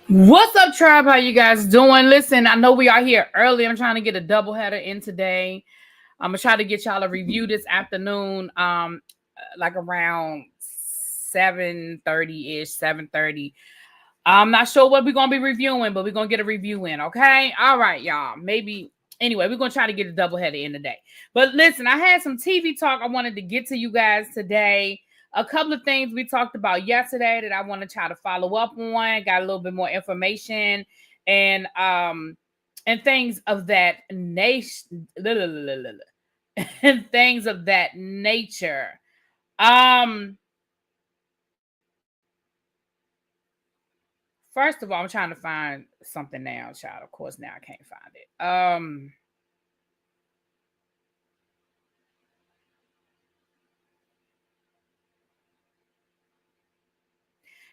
What's up, tribe? How you guys doing? Listen, I know we are here early. I'm trying to get a doubleheader in today. I'm gonna try to get y'all a review this afternoon, like around 7:30-ish, 7:30. I'm not sure what we're gonna be reviewing, but we're gonna get a review in, okay? All right, y'all. Maybe anyway, we're gonna try to get a doubleheader in today. But listen, I had some TV talk I wanted to get to you guys today. A couple of things we talked about yesterday that I want to try to follow up on. Got a little bit more information and things of that nation and things of that nature. First of all, I'm trying to find something now, child. Of course, now I can't find it.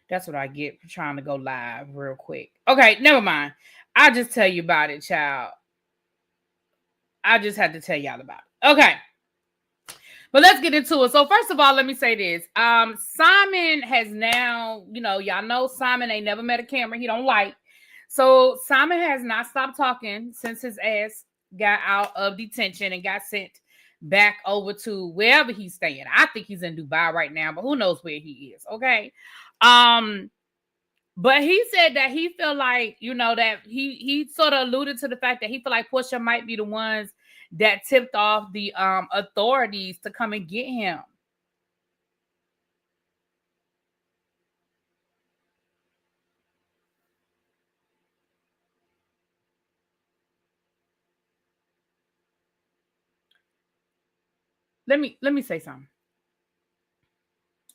That's what I get for trying to go live real quick. Okay, never mind. I'll just tell you about it, child. I just had to tell y'all about it. Okay. But let's get into it. So first of all, let me say this. Simon has now, y'all know Simon ain't never met a camera he don't like. So Simon has not stopped talking since his ass got out of detention and got sent back over to wherever he's staying. I think he's in Dubai right now, but who knows where he is, okay? But he said that he feel like, that he sort of alluded to the fact that he feel like Porsha might be the ones that tipped off the authorities to come and get him. Let me say something.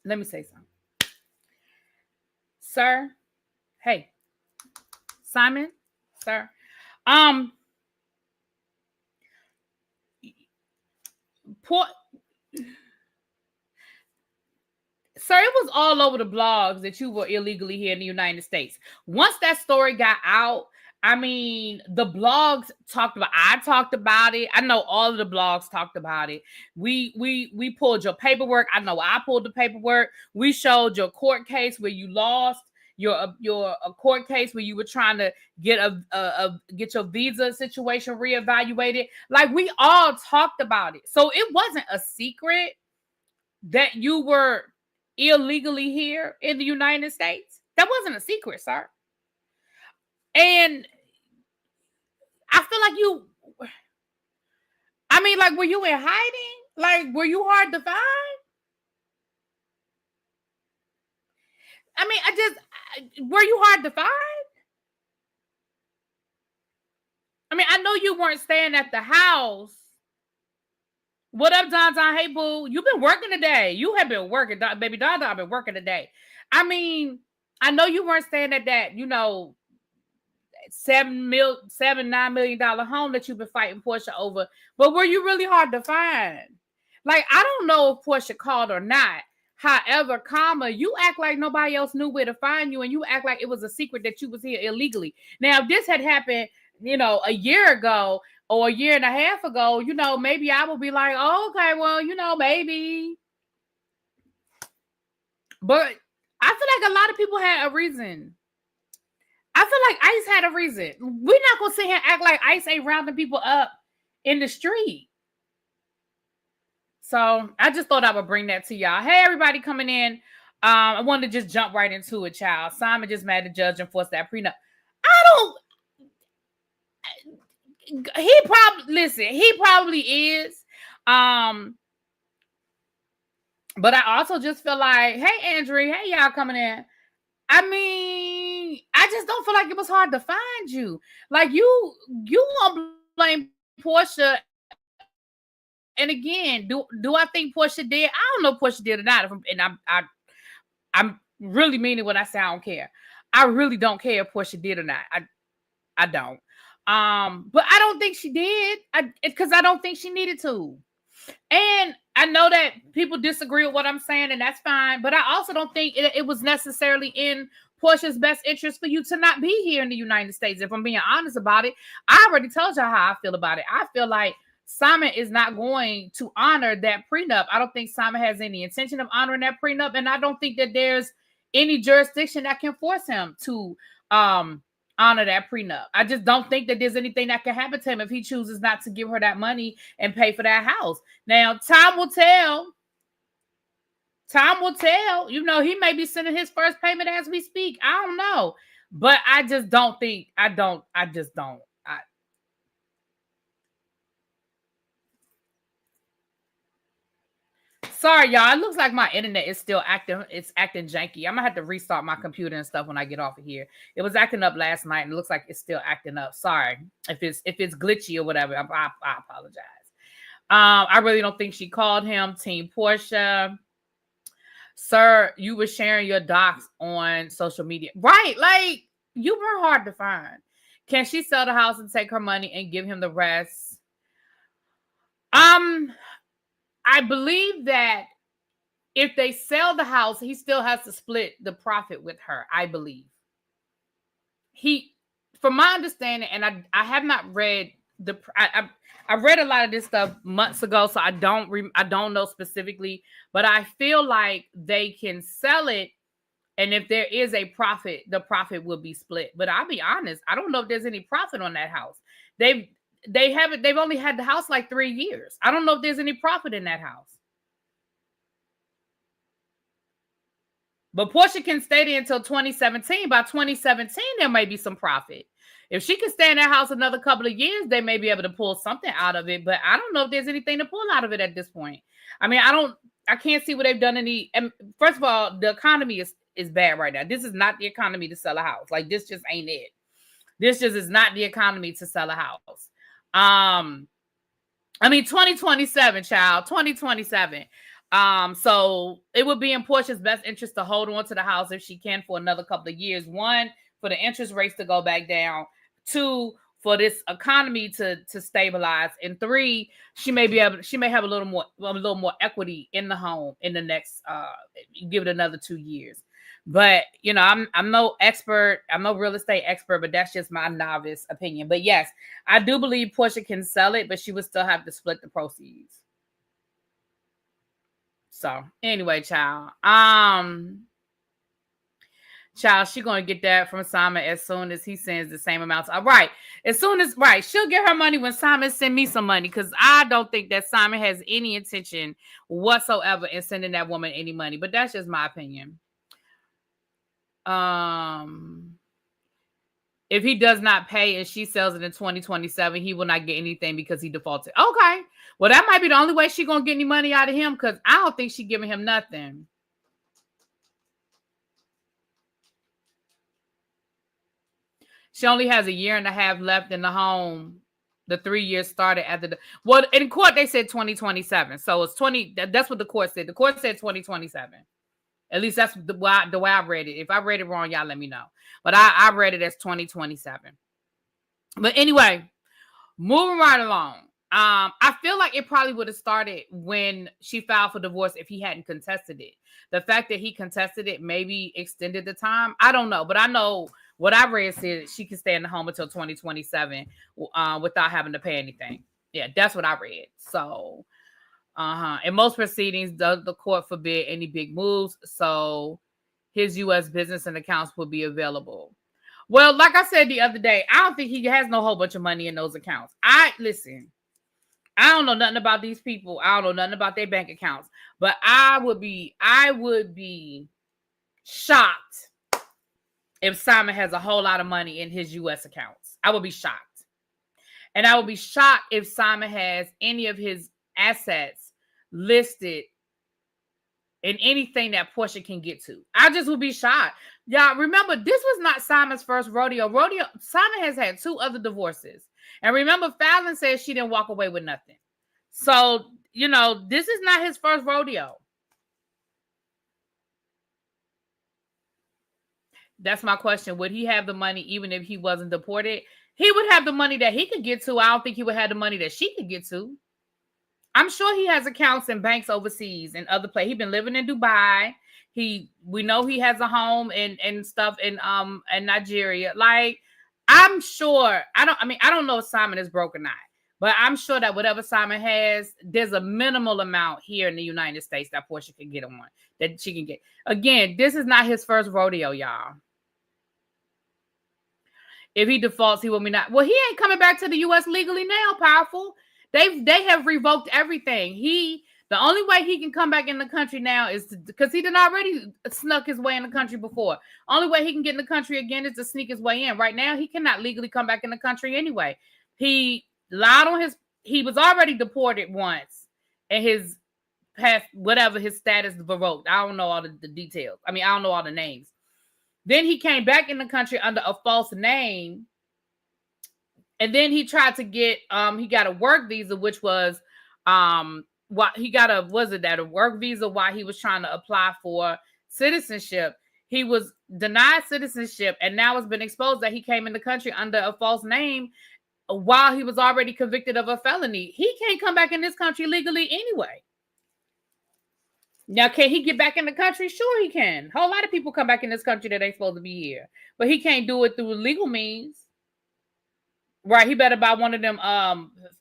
Let me say something. Sir, hey, Simon, sir, sir, it was all over the blogs that you were illegally here in the United States. Once that story got out, I mean, the blogs talked about. I talked about it. I know all of the blogs talked about it. We pulled your paperwork. I know I pulled the paperwork. We showed your court case where you lost. Your court case where you were trying to get get your visa situation reevaluated. Like, we all talked about it. So it wasn't a secret that you were illegally here in the United States. That wasn't a secret, sir. And I feel like like, were you in hiding? Like, were you hard to find? I mean, were you hard to find? I mean, I know you weren't staying at the house. What up, Don? Hey, boo. You've been working today. You have been working, baby. Don, I've been working today. I mean, I know you weren't staying at that, $9 million home that you've been fighting Porsha over. But were you really hard to find? Like, I don't know if Porsha called or not. However, you act like nobody else knew where to find you, and you act like it was a secret that you was here illegally. Now, if this had happened, a year ago or a year and a half ago, maybe I would be like, oh, okay, well, maybe. But I feel like a lot of people had a reason. I feel like ICE had a reason. We're not going to sit here and act like ICE ain't rounding people up in the street. So I just thought I would bring that to y'all. Hey, everybody coming in. I wanted to just jump right into it, child. Simon just mad the judge and forced that prenup. He probably is. But I also just feel like, hey, Andrew, hey, y'all coming in. I mean, I just don't feel like it was hard to find you. Like, you want to blame Porsha. And again, do I think Porsha did? I don't know if Porsha did or not. And I'm really meaning when I say I don't care. I really don't care if Porsha did or not. I don't. But I don't think she did. Because I don't think she needed to. And I know that people disagree with what I'm saying, and that's fine. But I also don't think it was necessarily in Porsha's best interest for you to not be here in the United States. If I'm being honest about it, I already told you how I feel about it. I feel like Simon is not going to honor that prenup. I don't think Simon has any intention of honoring that prenup, and I don't think that there's any jurisdiction that can force him to honor that prenup. I just don't think that there's anything that can happen to him if he chooses not to give her that money and pay for that house. Now, time will tell. Time will tell. You know, he may be sending his first payment as we speak. I don't know. But I just don't think, I just don't. Sorry, y'all. It looks like my internet is still acting. It's acting janky. I'm gonna have to restart my computer and stuff when I get off of here. It was acting up last night, and it looks like it's still acting up. Sorry if it's glitchy or whatever. I apologize. I really don't think she called him. Team Porsha, sir, you were sharing your docs on social media, right? Like you were hard to find. Can she sell the house and take her money and give him the rest? I believe that if they sell the house, he still has to split the profit with her. I believe from my understanding, and I have not read I read a lot of this stuff months ago, so I don't know specifically, but I feel like they can sell it, and if there is a profit, the profit will be split. But I'll be honest, I don't know if there's any profit on that house. They've only had the house like 3 years. I don't know if there's any profit in that house. But Porsha can stay there until 2017. By 2017, there may be some profit. If she can stay in that house another couple of years, they may be able to pull something out of it. But I don't know if there's anything to pull out of it at this point. I mean, I can't see what they've done first of all, the economy is bad right now. This is not the economy to sell a house. Like, this just ain't it. This just is not the economy to sell a house. I mean, 2027, child, 2027. So it would be in Porsha's best interest to hold on to the house if she can for another couple of years. 1, for the interest rates to go back down. 2, for this economy to stabilize. And 3, she may have a little more equity in the home in the next give it another 2 years. But you know, I'm no expert, I'm no real estate expert, but that's just my novice opinion. But yes, I do believe Porsha can sell it, but she would still have to split the proceeds. So anyway, child, she gonna get that from Simon as soon as he sends the same amounts. All right, she'll get her money when Simon send me some money, because I don't think that Simon has any intention whatsoever in sending that woman any money. But that's just my opinion. If he does not pay and she sells it in 2027, he will not get anything because he defaulted. Okay, well, that might be the only way she's gonna get any money out of him, because I don't think she's giving him nothing. She only has 1.5 years left in the home. The 3 years started after well, in court they said 2027, so it's 20. That's what the court said. The court said 2027. At least that's the way I read it. If I read it wrong, y'all let me know. But I read it as 2027. But anyway, moving right along. I feel like it probably would have started when she filed for divorce if he hadn't contested it. The fact that he contested it maybe extended the time. I don't know. But I know what I read said she can stay in the home until 2027 without having to pay anything. Yeah, that's what I read. So... in most proceedings, the court forbid any big moves, so his U.S. business and accounts will be available. Well, like I said the other day, I don't think he has no whole bunch of money in those accounts. I don't know nothing about these people. I don't know nothing about their bank accounts, but I would be shocked if Simon has a whole lot of money in his U.S. accounts. I would be shocked. And I would be shocked if Simon has any of his assets listed in anything that Porsha can get to. I just would be shocked. Y'all remember, this was not Simon's first rodeo. Simon has had 2 other divorces. And remember, Fallon said she didn't walk away with nothing. So, you know, this is not his first rodeo. That's my question. Would he have the money even if he wasn't deported? He would have the money that he could get to. I don't think he would have the money that she could get to. I'm sure he has accounts in banks overseas and other places. He's been living in Dubai. We know he has a home and stuff in Nigeria. Like, I'm sure, I don't know if Simon is broke or not, but I'm sure that whatever Simon has, there's a minimal amount here in the United States that Porsha can get on, that she can get. Again, this is not his first rodeo, y'all. If he defaults, he will be not. Well, he ain't coming back to the U.S. legally now, powerful. They have revoked everything. The only way he can come back in the country now is because he did already snuck his way in the country before. Only way he can get in the country again is to sneak his way in. Right now, he cannot legally come back in the country anyway. He lied on he was already deported once, and his past, whatever his status revoked. I don't know all the details. I mean, I don't know all the names. Then he came back in the country under a false name. And then he tried to get, he got a work visa, which was, what he got a work visa while he was trying to apply for citizenship. He was denied citizenship, and now it's been exposed that he came in the country under a false name while he was already convicted of a felony. He can't come back in this country legally anyway. Now, can he get back in the country? Sure he can. A whole lot of people come back in this country that ain't supposed to be here. But he can't do it through legal means. Right, he better buy one of them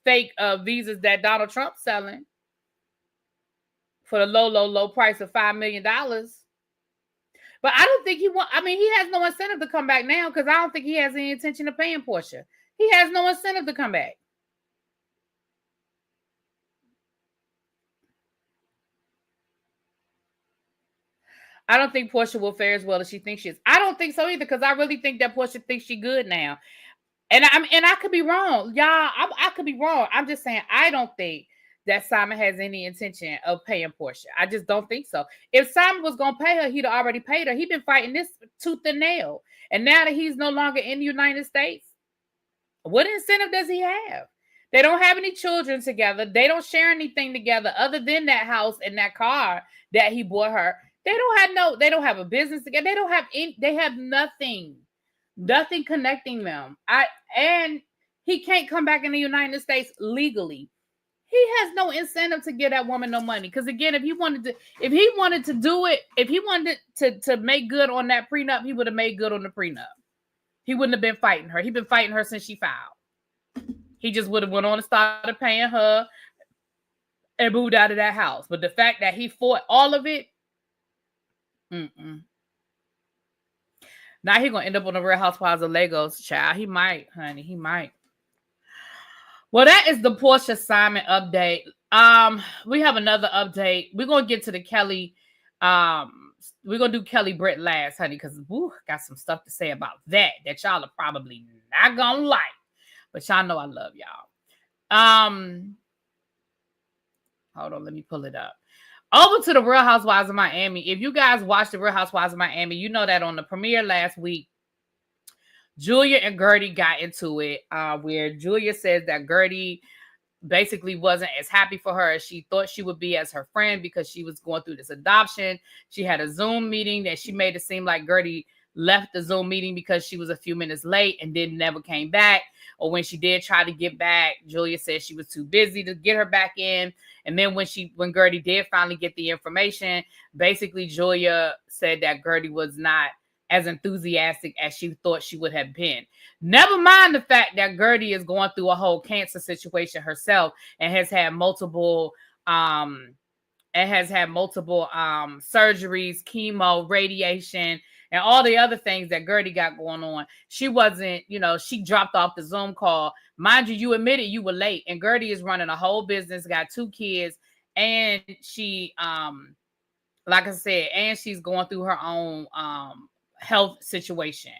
fake visas that Donald Trump's selling for the low price of $5 million. But I don't think he has no incentive to come back now because I don't think he has any intention of paying Porsha. He has no incentive to come back. I don't think Porsha will fare as well as she thinks she is. I don't think so either because I really think that Porsha thinks she's good now. And I could be wrong, y'all. I could be wrong. I'm just saying I don't think that Simon has any intention of paying Porsha. I just don't think so. If Simon was gonna pay her, he'd already paid her. He's been fighting this tooth and nail, and now that he's no longer in the United States, what incentive does he have? They don't have any children together. They don't share anything together other than that house and that car that he bought her. They don't have a business together. They have nothing. Nothing connecting them. And he can't come back in the United States legally. He has no incentive to give that woman no money. Because again, if he wanted to make good on that prenup, he would have made good on the prenup. He wouldn't have been fighting her. He's been fighting her since she filed. He just would have went on and started paying her and moved out of that house. But the fact that he fought all of it, now he's going to end up on the Real Housewives of Lagos, child. He might, honey. He might. Well, that is the Porsha Simon update. We have another update. We're going to get to the Kelly. We're going to do Kelli Britt last, honey, because got some stuff to say about that y'all are probably not going to like. But y'all know I love y'all. Hold on. Let me pull it up. Over to the Real Housewives of Miami. If you guys watched the Real Housewives of Miami, you know that on the premiere last week, Julia and Gertie got into it, where Julia says that Gertie basically wasn't as happy for her as she thought she would be as her friend because she was going through this adoption. She had a Zoom meeting that she made it seem like Gertie left the Zoom meeting because she was a few minutes late and then never came back. Or when she did try to get back, Julia said she was too busy to get her back in. And then when Gertie did finally get the information, basically Julia said that Gertie was not as enthusiastic as she thought she would have been. Never mind the fact that Gertie is going through a whole cancer situation herself and has had multiple surgeries, chemo, radiation, and all the other things that Gertie got going on. She wasn't, she dropped off the Zoom call. Mind you, you admitted you were late. And Gertie is running a whole business, got 2 kids, and she, like I said, and she's going through her own health situation.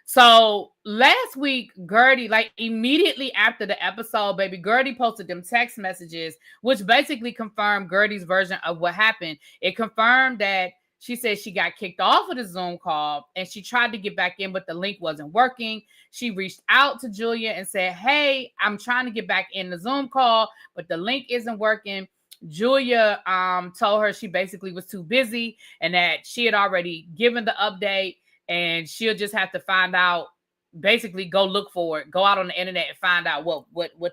So last week, Gertie, like immediately after the episode, baby, Gertie posted them text messages, which basically confirmed Gertie's version of what happened. It confirmed that she said she got kicked off of the Zoom call and she tried to get back in, but the link wasn't working. She reached out to Julia and said, hey, I'm trying to get back in the Zoom call, but the link isn't working. Julia told her she basically was too busy and that she had already given the update and she'll just have to find out, basically go look for it, go out on the internet and find out what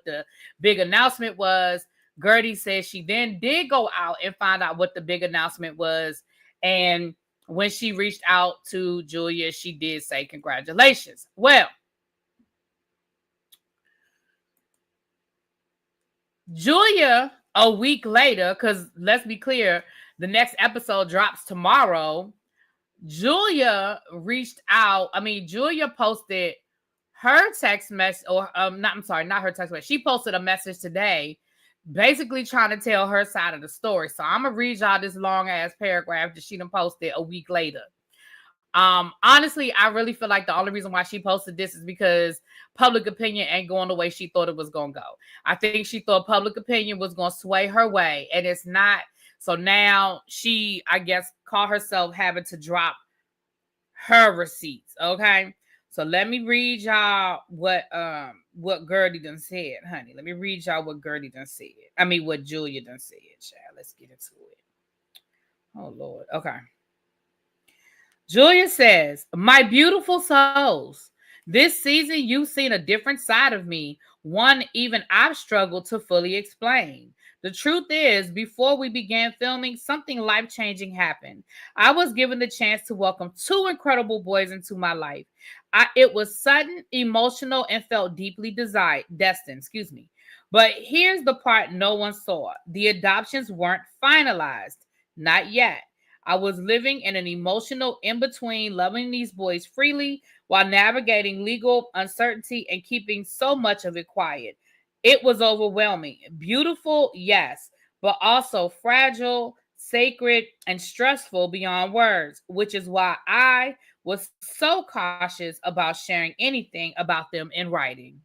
the big announcement was. Gertie says she then did go out and find out what the big announcement was. And when she reached out to Julia, she did say congratulations. Well, Julia, a week later, because let's be clear, the next episode drops tomorrow. Julia reached out. Julia posted her text message, or not, I'm sorry, not her text message. She posted a message today basically trying to tell her side of the story. So I'm gonna read y'all this long ass paragraph that she done posted a week later. Honestly, I really feel like the only reason why she posted this is because public opinion ain't going the way she thought it was gonna go. I think she thought public opinion was gonna sway her way, and it's not. So now she, I guess, caught herself having to drop her receipts. Okay. So let me read y'all what Gertie done said, honey. Let me read y'all what Gertie done said. I mean what Julia done said, child. Let's get into it. Oh Lord. Okay. Julia says, "My beautiful souls, this season you've seen a different side of me, one even I've struggled to fully explain. The truth is, before we began filming, something life-changing happened. I was given the chance to welcome two incredible boys into my life. It was sudden, emotional, and felt deeply destined, But here's the part no one saw. The adoptions weren't finalized. Not yet. I was living in an emotional in-between, loving these boys freely while navigating legal uncertainty and keeping so much of it quiet. It was overwhelming. Beautiful, yes, but also fragile, sacred, and stressful beyond words, which is why I was so cautious about sharing anything about them in writing.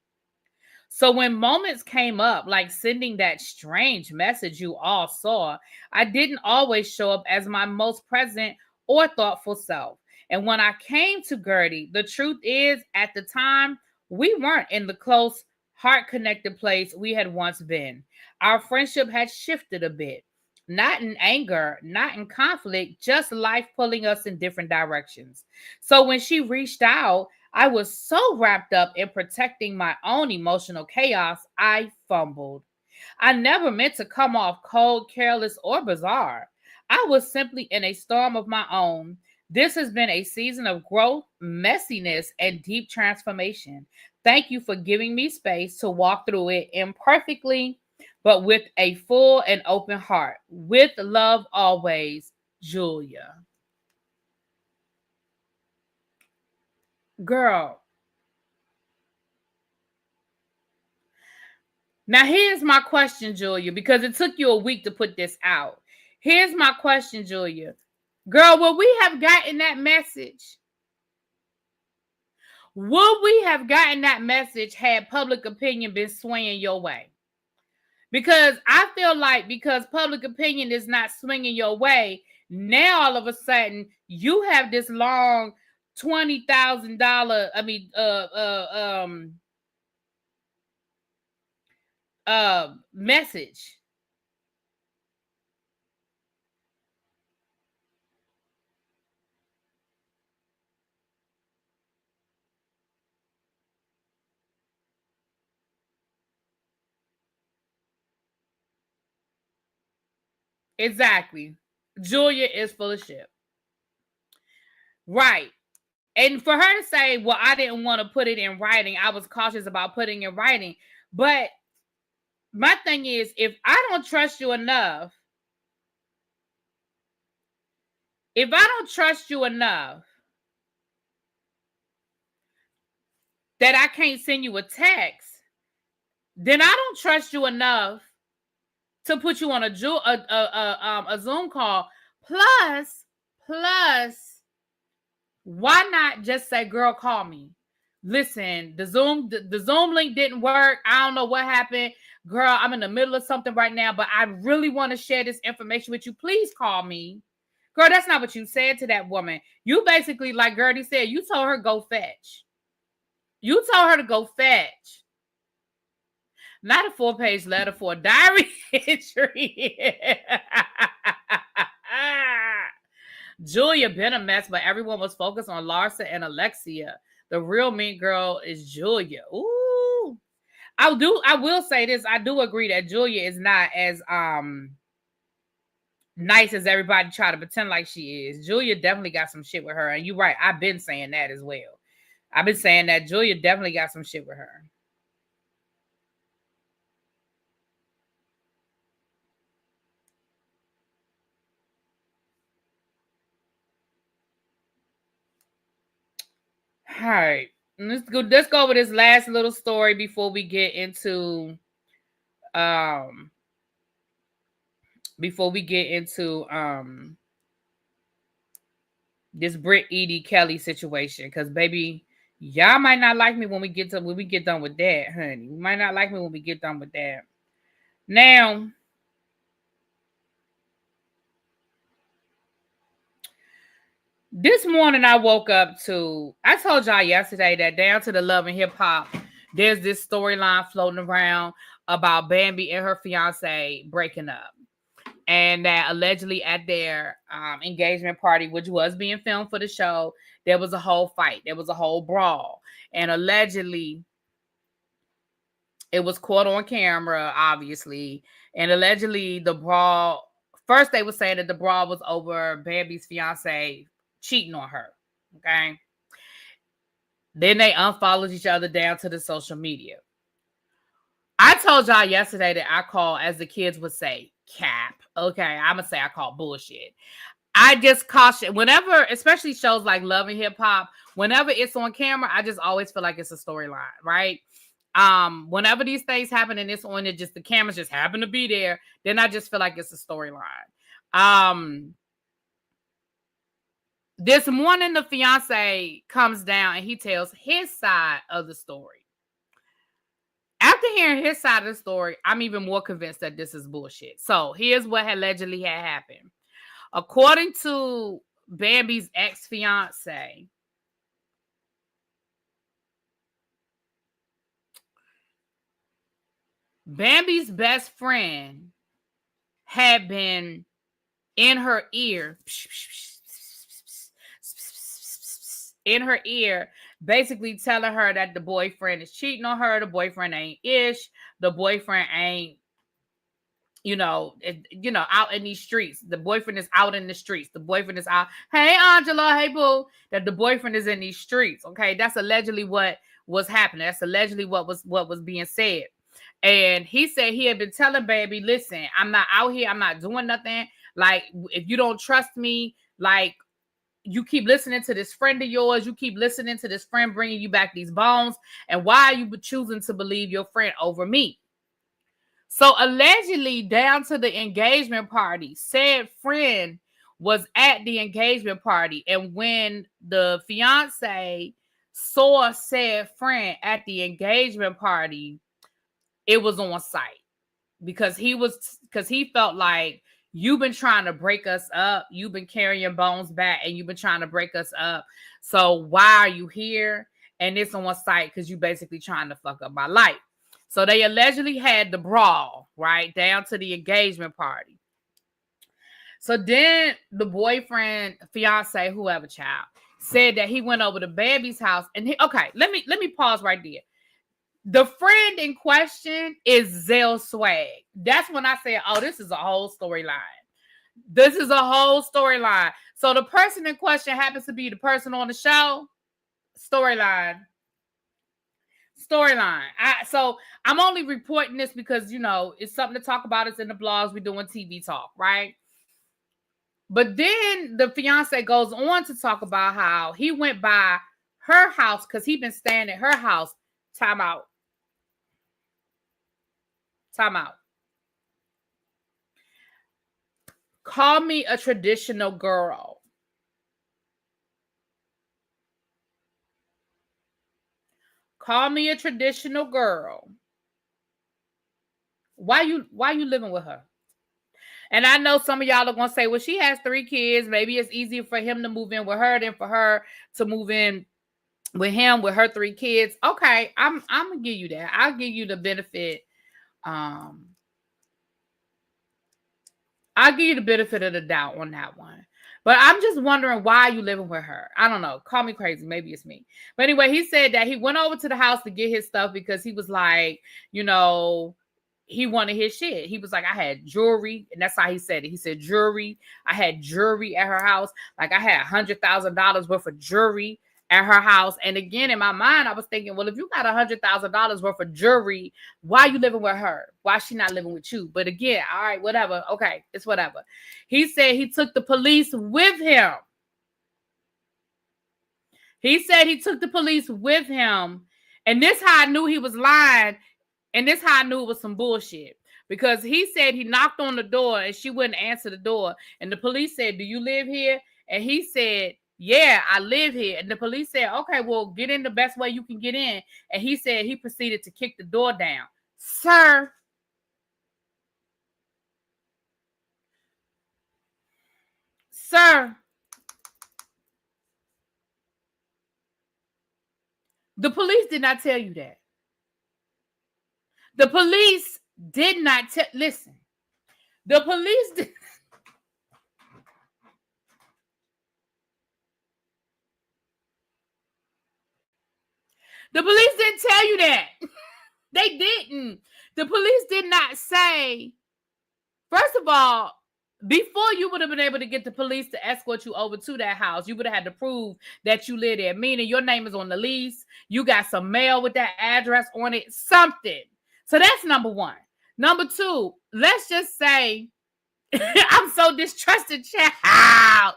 So when moments came up, like sending that strange message you all saw, I didn't always show up as my most present or thoughtful self. And when I came to Gertie, the truth is, at the time, we weren't in the close, heart-connected place we had once been. Our friendship had shifted a bit. Not in anger, not in conflict, just life pulling us in different directions. So when she reached out, I was so wrapped up in protecting my own emotional chaos, I fumbled. I never meant to come off cold, careless, or bizarre. I was simply in a storm of my own. This has been a season of growth, messiness, and deep transformation. Thank you for giving me space to walk through it imperfectly, but with a full and open heart. With love always, Julia. Girl, now, here's my question, Julia, because it took you a week to put this out. Here's my question, Julia. Girl, would we have gotten that message? Would we have gotten that message had public opinion been swaying your way? Because I feel like because public opinion is not swinging your way, now all of a sudden you have this long $20,000, message. Exactly. Julia is full of shit. Right. And for her to say, well, I didn't want to put it in writing, I was cautious about putting it in writing. But my thing is, if I don't trust you enough, if I don't trust you enough that I can't send you a text, then I don't trust you enough to put you on a Zoom call. Plus, why not just say, girl, call me? Listen, the Zoom link didn't work. I don't know what happened. Girl, I'm in the middle of something right now, but I really want to share this information with you. Please call me. Girl, that's not what you said to that woman. You basically, like Gertie said, you told her go fetch. You told her to go fetch. Not a 4-page letter for a diary entry. Julia been a mess, but everyone was focused on Larsa and Alexia. The real mean girl is Julia. Ooh. I will say this. I do agree that Julia is not as nice as everybody try to pretend like she is. Julia definitely got some shit with her. And you're right. I've been saying that as well. I've been saying that Julia definitely got some shit with her. All right. Let's go with this last little story before we get into um this Britt Kelly situation, because baby, y'all might not like me when we get done with that, honey. You might not like me when we get done with that. Now, this morning I woke up to, I told y'all yesterday that down to the Love and Hip Hop, there's this storyline floating around about Bambi and her fiance breaking up. And that allegedly at their engagement party, which was being filmed for the show, there was a whole fight. There was a whole brawl. And allegedly, it was caught on camera, obviously. And allegedly, the brawl, first they were saying that the brawl was over Bambi's fiance cheating on her. Okay. Then they unfollowed each other down to the social media. I told y'all yesterday that I call, as the kids would say, cap. Okay, I'm going to say I call bullshit. I just caution, whenever, especially shows like Love and Hip Hop, whenever it's on camera, I just always feel like it's a storyline, right? Whenever these things happen and it's on it, just the cameras just happen to be there, then I just feel like it's a storyline. This morning, the fiance comes down and he tells his side of the story. After hearing his side of the story, I'm even more convinced that this is bullshit. So here's what allegedly had happened. According to Bambi's ex-fiance, Bambi's best friend had been in her ear, basically telling her that the boyfriend is cheating on her. The boyfriend ain't ish. The boyfriend ain't, out in these streets. The boyfriend is out in the streets. The boyfriend is out. Hey, Angela. Hey, boo. That the boyfriend is in these streets. Okay. That's allegedly what was happening. That's allegedly what was being said. And he said he had been telling Baby, listen, I'm not out here. I'm not doing nothing. Like, if you don't trust me, like, you keep listening to this friend of yours. You keep listening to this friend bringing you back these bones. And why are you choosing to believe your friend over me? So allegedly, down to the engagement party, said friend was at the engagement party. And when the fiance saw said friend at the engagement party, it was on site because he felt like, you've been trying to break us up. You've been carrying bones back and you've been trying to break us up. So why are you here? And it's on site because you basically trying to fuck up my life. So they allegedly had the brawl, right, down to the engagement party. So then the boyfriend, fiance, whoever, child, said that he went over to Bambi's house. And let me pause right there. The friend in question is Zell Swag. That's when I said, oh, this is a whole storyline. This is a whole storyline. So the person in question happens to be the person on the show. Storyline. So I'm only reporting this because, it's something to talk about. It's in the blogs. We're doing TV talk, right? But then the fiance goes on to talk about how he went by her house because he'd been staying at her house. Time out. Call me a traditional girl. Call me a traditional girl. Why you living with her? And I know some of y'all are going to say, well, she has 3 kids. Maybe it's easier for him to move in with her than for her to move in with him with her 3 kids. Okay, I'm going to give you that. I'll give you the benefit. I'll give you the benefit of the doubt on that one. But I'm just wondering why you living with her. I don't know. Call me crazy. Maybe it's me. But anyway, he said that he went over to the house to get his stuff because he was like, he wanted his shit. He was like, I had jewelry. And that's how he said it. He said jewelry. I had jewelry at her house. Like I had $100,000 worth of jewelry at her house. And again, in my mind, I was thinking, well, if you got $100,000 worth of jewelry, why are you living with her? Why is she not living with you? But again, all right, whatever. Okay, it's whatever. He said he took the police with him. He said he took the police with him. And this how I knew he was lying. And this how I knew it was some bullshit. Because he said he knocked on the door and she wouldn't answer the door. And the police said, "Do you live here?" And he said, "Yeah, I live here." And the police said, "Okay, well, get in the best way you can get in." And he said he proceeded to kick the door down. Sir, the police did not tell you that. The police did not tell. Listen, the police did. The police didn't tell you that. They didn't. The police did not say. First of all, before you would have been able to get the police to escort you over to that house, you would have had to prove that you live there. Meaning your name is on the lease. You got some mail with that address on it. Something. So that's number one. Number two, let's just say, I'm so distrusted, child.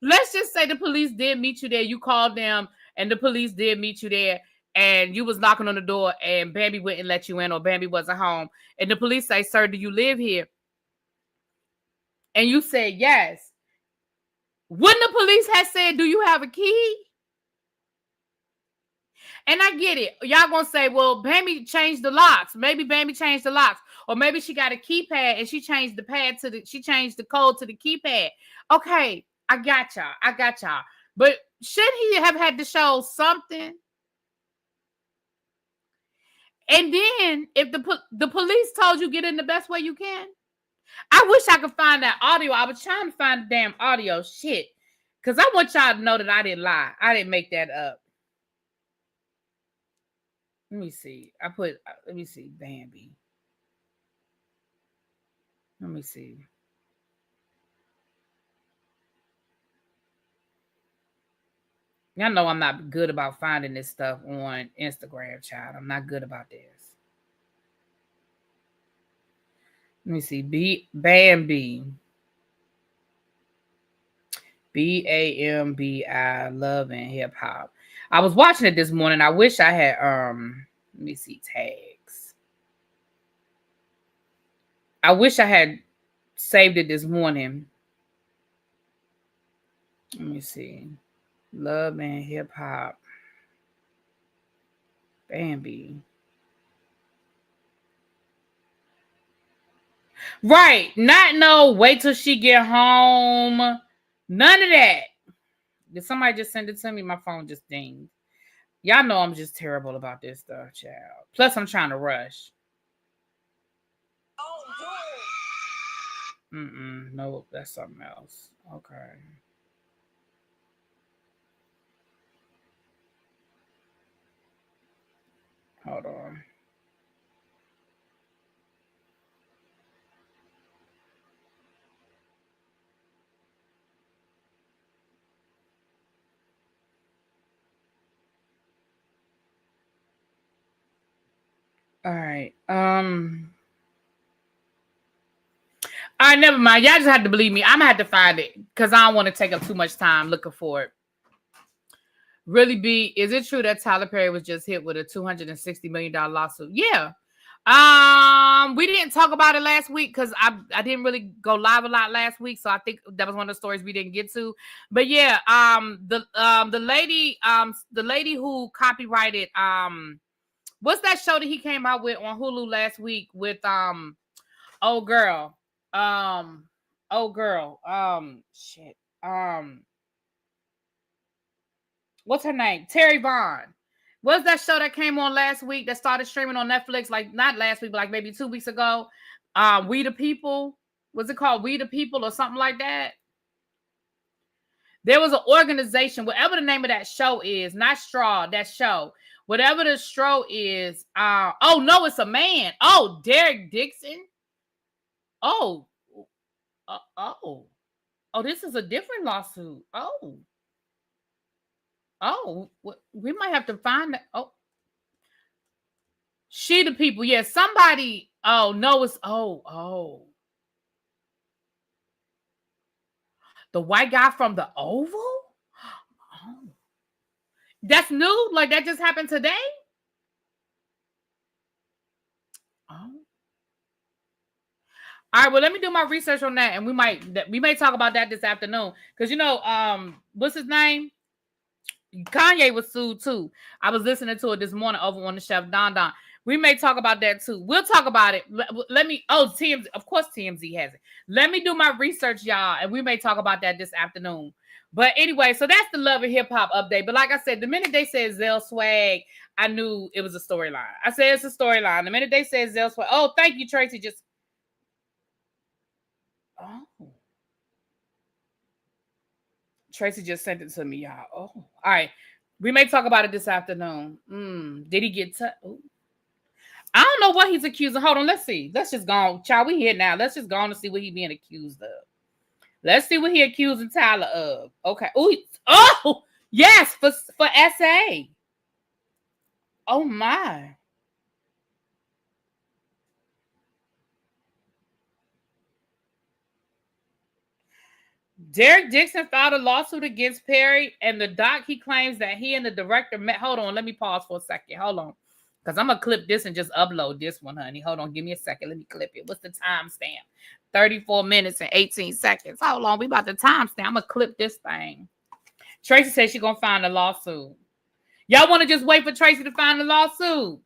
Let's just say the police did meet you there. You called them and the police did meet you there. And you was knocking on the door and Bambi wouldn't let you in or Bambi wasn't home. And the police say, "Sir, do you live here?" And you said yes. Wouldn't the police have said, "Do you have a key?" And I get it. Y'all gonna say, "Well, Bambi changed the locks." Maybe Bambi changed the locks. Or maybe she got a keypad and she changed she changed the code to the keypad. Okay, I got y'all. But should he have had to show something? And then if the police told you get in the best way you can. I wish I could find that audio. I was trying to find the damn audio. Shit. Because I want y'all to know that I didn't lie. I didn't make that up. Let me see. Let me see. Bambi. Let me see. Y'all know I'm not good about finding this stuff on Instagram, child. I'm not good about this. Let me see. Bambi. Bambi, Love and Hip Hop. I was watching it this morning. I wish I had let me see tags. I wish I had saved it this morning. Let me see. Love and Hip Hop. Bambi. Right. Not no wait till she get home. None of that. Did somebody just send it to me? My phone just dinged. Y'all know I'm just terrible about this stuff, child. Plus, I'm trying to rush. No, that's something else. Okay. Hold on. All right. All right, never mind. Y'all just have to believe me. I'm gonna have to find it because I don't want to take up too much time looking for it. Really, is it true that Tyler Perry was just hit with a $260 million lawsuit? Yeah. We didn't talk about it last week because I didn't really go live a lot last week, so I think that was one of the stories we didn't get to. But yeah, the lady who copyrighted what's that show that he came out with on Hulu last week with shit. What's her name? Terry Vaughn. What's that show that came on last week that started streaming on Netflix? Like not last week, but like maybe 2 weeks ago. We the People. Was it called We the People or something like that? There was an organization, whatever the name of that show is, not Straw, that show. Whatever the show is, oh no, it's a man. Oh, Derek Dixon. Oh, oh, this is a different lawsuit. We might have to find that. Oh, She the People. Yeah, somebody. Oh no, it's the white guy from the Oval. Oh, That's new? Like that just happened today? Oh. All right, well, let me do my research on that, and we may talk about that this afternoon. Because what's his name? Kanye was sued too. I was listening to it this morning over on the Chef Don Don. We may talk about that too. We'll talk about it. Let me. Oh, TMZ. Of course, TMZ has it. Let me do my research, y'all, and we may talk about that this afternoon. But anyway, so that's the Love and Hip Hop update. But like I said, the minute they said Zell Swag, I knew it was a storyline. I said it's a storyline. The minute they said Zell Swag, oh, thank you, Tracy. Oh. Tracy just sent it to me, y'all. Oh, all right. We may talk about it this afternoon. Did he get I don't know what he's accused of. Hold on, let's see. Let's just go on. Child, we here now. Let's just go on and see what he's being accused of. Let's see what he accusing Tyler of. Okay. Oh, yes, for SA. Oh my. Derek Dixon filed a lawsuit against Perry and the doc. He claims that he and the director met. Hold on, let me pause for a second. Hold on. Because I'm going to clip this and just upload this one, honey. Hold on, give me a second. Let me clip it. What's the timestamp? 34 minutes and 18 seconds. Hold on, we about the timestamp. I'm going to clip this thing. Tracy says she's going to find a lawsuit. Y'all want to just wait for Tracy to find the lawsuit?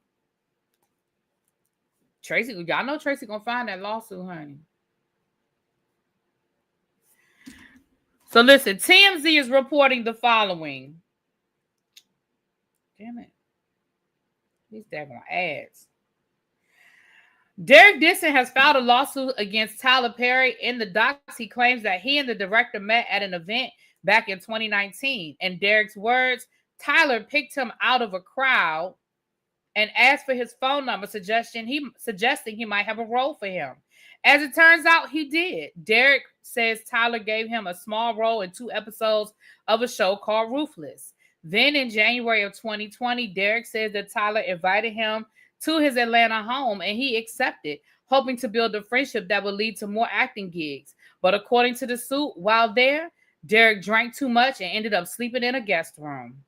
Tracy, y'all know Tracy going to find that lawsuit, honey. So listen, TMZ is reporting the following. Damn it. These daggone ads. Derek Dixon has filed a lawsuit against Tyler Perry. In the docs, he claims that he and the director met at an event back in 2019. In Derek's words, Tyler picked him out of a crowd and asked for his phone number, suggesting he might have a role for him. As it turns out, he did. Derek says Tyler gave him a small role in 2 episodes of a show called Ruthless. Then in January of 2020, Derek says that Tyler invited him to his Atlanta home and he accepted, hoping to build a friendship that would lead to more acting gigs. But according to the suit, while there, Derek drank too much and ended up sleeping in a guest room.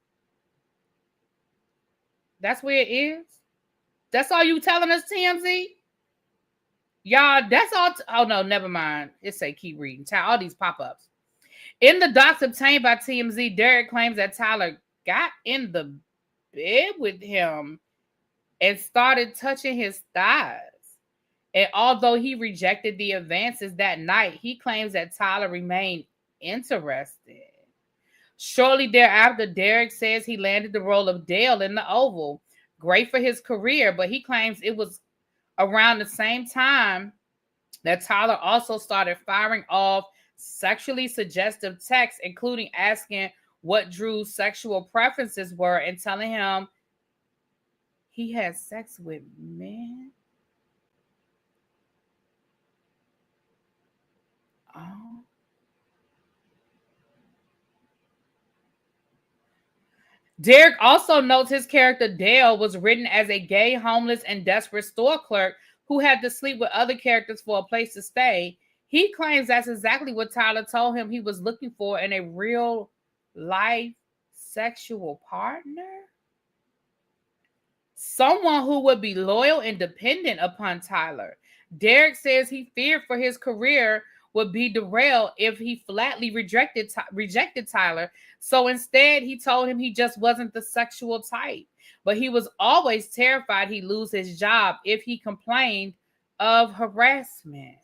That's where it is? That's all you telling us, TMZ? Y'all, that's all. Oh, no, never mind. It say keep reading. All these pop-ups. In the docs obtained by TMZ, Derek claims that Tyler got in the bed with him and started touching his thighs. And although he rejected the advances that night, he claims that Tyler remained interested. Shortly thereafter, Derek says he landed the role of Dale in The Oval. Great for his career, but he claims it was around the same time that Tyler also started firing off sexually suggestive texts, including asking what Drew's sexual preferences were and telling him he had sex with men. Oh. Derek also notes his character Dale was written as a gay, homeless, and desperate store clerk who had to sleep with other characters for a place to stay. He claims that's exactly what Tyler told him he was looking for in a real life sexual partner. Someone who would be loyal and dependent upon Tyler. Derek says he feared for his career would be derailed if he flatly rejected Tyler. So instead, he told him he just wasn't the sexual type. But he was always terrified he'd lose his job if he complained of harassment.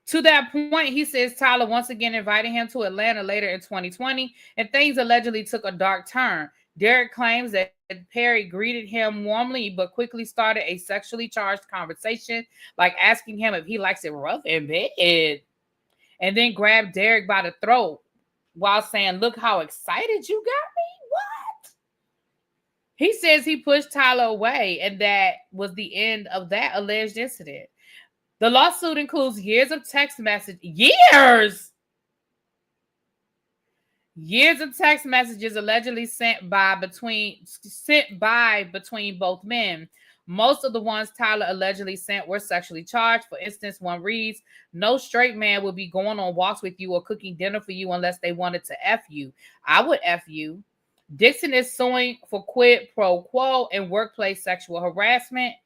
To that point, he says Tyler once again invited him to Atlanta later in 2020, and things allegedly took a dark turn. Derek claims that Perry greeted him warmly, but quickly started a sexually charged conversation, like asking him if he likes it rough in bed, and then grabbed Derek by the throat while saying, "Look how excited you got me." What? He says he pushed Tyler away, and that was the end of that alleged incident. The lawsuit includes years of text messages. Years of text messages allegedly sent by between both men. Most of the ones Tyler allegedly sent were sexually charged. For instance, one reads, "No straight man will be going on walks with you or cooking dinner for you unless they wanted to F you. I would F you." Dixon is suing for quid pro quo and workplace sexual harassment.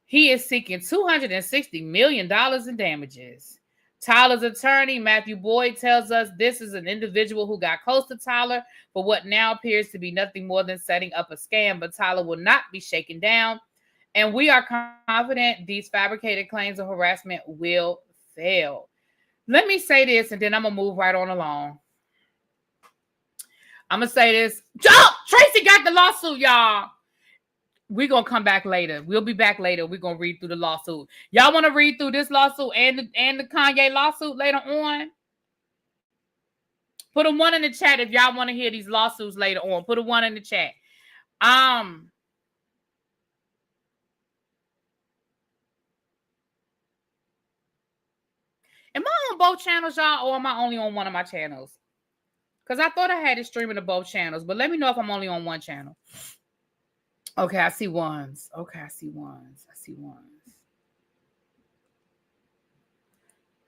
He is seeking $260 million in damages. Tyler's attorney, Matthew Boyd, tells us this is an individual who got close to Tyler for what now appears to be nothing more than setting up a scam, but Tyler will not be shaken down. And we are confident these fabricated claims of harassment will fail. Let me say this, and then I'm going to move right on along. I'm going to say this. Tracy got the lawsuit, y'all. We're going to come back later. We'll be back later. We're going to read through the lawsuit. Y'all want to read through this lawsuit and the Kanye lawsuit later on? Put a 1 in the chat if y'all want to hear these lawsuits later on. Put a 1 in the chat. Am I on both channels, y'all, or am I only on one of my channels? Because I thought I had it streaming to both channels, but let me know if I'm only on one channel. Okay, I see ones.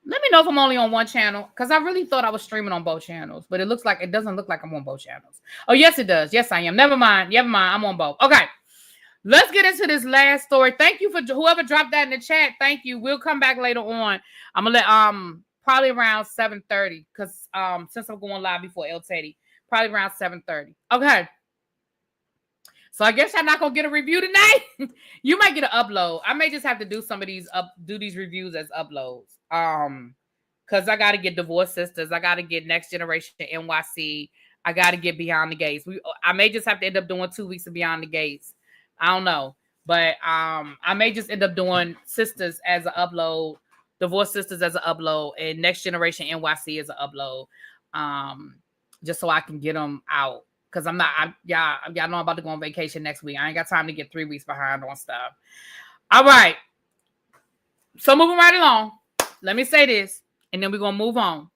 Let me know if I'm only on one channel, because I really thought I was streaming on both channels, but it doesn't look like I'm on both channels. Oh, yes, it does. Yes, I am. Never mind. I'm on both. Okay, let's get into this last story. Thank you for whoever dropped that in the chat. Thank you. We'll come back later on. I'm gonna let probably around 7:30, because since I'm going live before El Teddy, probably around 7:30. Okay. So I guess I'm not gonna get a review tonight. You might get an upload. I may just have to do some of these do these reviews as uploads. Because I gotta get Divorce Sisters, I gotta get Next Generation NYC, I gotta get Beyond the Gates. I may just have to end up doing 2 weeks of Beyond the Gates. I don't know. But I may just end up doing Sisters as an upload, Divorce Sisters as an upload, and Next Generation NYC as an upload. Just so I can get them out. Because y'all know I'm about to go on vacation next week. I ain't got time to get 3 weeks behind on stuff. All right. So moving right along. Let me say this, and then we're going to move on.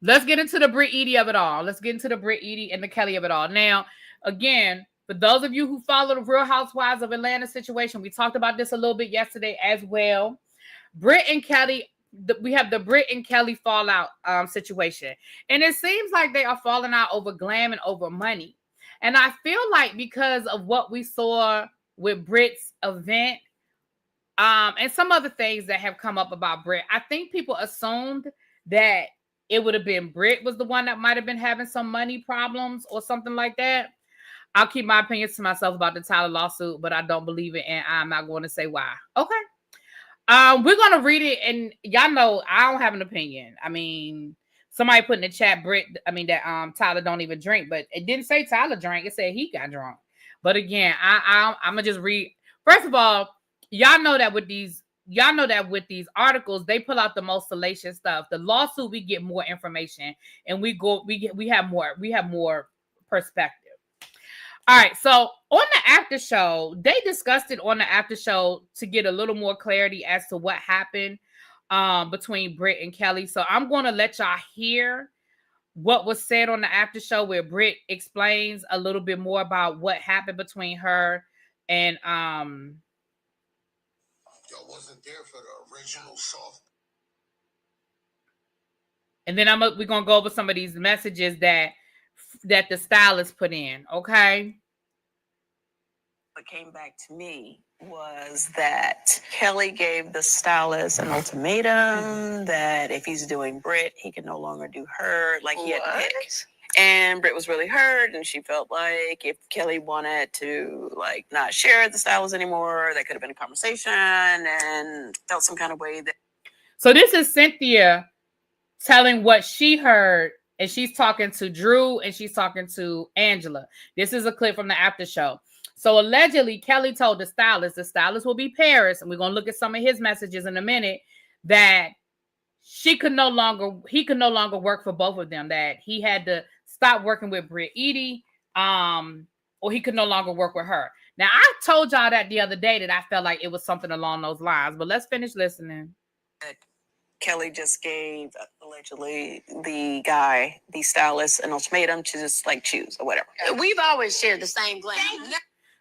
Let's get into the Britt Edie of it all. Let's get into the Britt Edie and the Kelly of it all. Now, again, for those of you who follow the Real Housewives of Atlanta situation, we talked about this a little bit yesterday as well. Britt and Kelly, we have the Britt and Kelly fallout situation. And it seems like they are falling out over glam and over money. And I feel like because of what we saw with Britt's event, and some other things that have come up about Britt, I think people assumed that it would have been Britt was the one that might have been having some money problems or something like that. I'll keep my opinions to myself about the Tyler lawsuit, but I don't believe it, and I'm not going to say why. Okay. We're gonna read it, and y'all know I don't have an opinion. I mean, somebody put in the chat, that Tyler don't even drink, but it didn't say Tyler drank. It said he got drunk. But again, I'm gonna just read. First of all, y'all know that with these articles, they pull out the most salacious stuff. The lawsuit, we get more information, and we have more perspective. All right, so on the after show, they discussed it on the after show to get a little more clarity as to what happened between Britt and Kelly. So I'm going to let y'all hear what was said on the after show, where Britt explains a little bit more about what happened between her and Y'all wasn't there for the original soft. And then we're gonna go over some of these messages that the stylist put in. Okay. What came back to me was that Kelly gave the stylist an ultimatum that if he's doing Britt, he can no longer do her. Like he had to pick. And Britt was really hurt, and she felt like if Kelly wanted to like not share the stylist anymore, that could have been a conversation, and felt some kind of way that. So this is Cynthia telling what she heard, and she's talking to Drew and she's talking to Angela. This is a clip from the after show. So allegedly, Kelly told the stylist will be Paris, and we're gonna look at some of his messages in a minute, that he could no longer work for both of them, that he had to stop working with Britt Edie, or he could no longer work with her. Now, I told y'all that the other day that I felt like it was something along those lines, but let's finish listening. Kelly just gave allegedly the stylist, an ultimatum to just like choose or whatever. We've always shared the same glam.